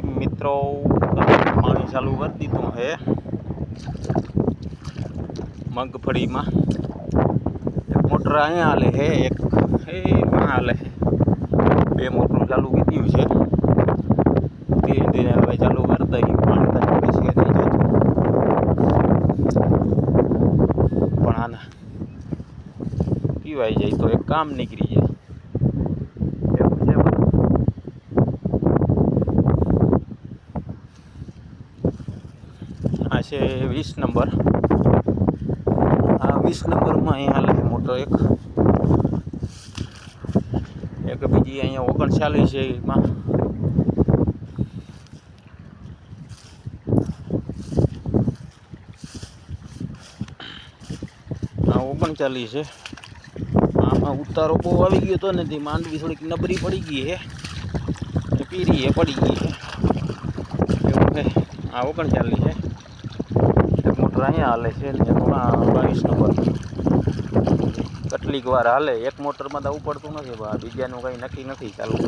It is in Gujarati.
મિત્રો પાણી ચાલુ કરી દીધું હે મગફળીમાં। એક મોટર અહીંયા હાલે છે, એક એમાં હાલે છે, બે મોટરું ચાલુ કીધું છે। ધીરે ધીરે હવે ચાલુ કરી દઈ, પાણી પછી નહીં જતું, પણ આના પીવાઈ જાય તો એક કામ નીકળી જાય એવું છે બધું। આ છે 20 નંબર। આ 20 નંબરમાં અહીંયા હાલે મોટો એક બીજી અહીંયા 39 છે એમાં। આ 39 છે। આમાં ઉતારો બહુ આવી ગયો હતો ને, માંડવી થોડીક નબળી પડી ગઈ છે, પીરી એ પડી ગઈ છે એવું છે। આ 39 છે, એક મોટર અહીંયા હાલે છે ને 22 નંબર કેટલીક વાર હાલે। એક મોટરમાં તો ઉપડતું નથી, બીજાનું કંઈ નક્કી નથી, ચાલુ છે।